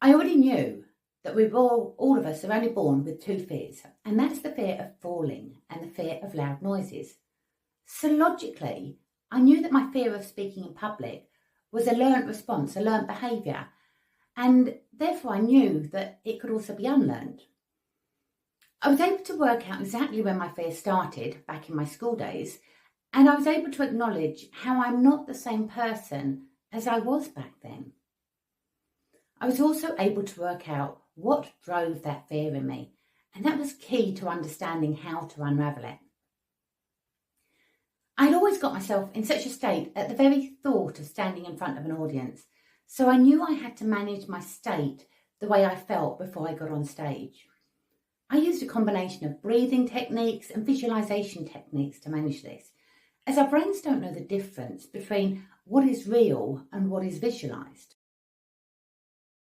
I already knew that all of us are only born with two fears, and that's the fear of falling and the fear of loud noises. So logically, I knew that my fear of speaking in public was a learnt response, a learnt behaviour, and therefore I knew that it could also be unlearned. I was able to work out exactly when my fear started back in my school days, and I was able to acknowledge how I'm not the same person as I was back then. I was also able to work out what drove that fear in me, and that was key to understanding how to unravel it. I'd always got myself in such a state at the very thought of standing in front of an audience, so I knew I had to manage my state the way I felt before I got on stage. I used a combination of breathing techniques and visualization techniques to manage this, as our brains don't know the difference between what is real and what is visualized.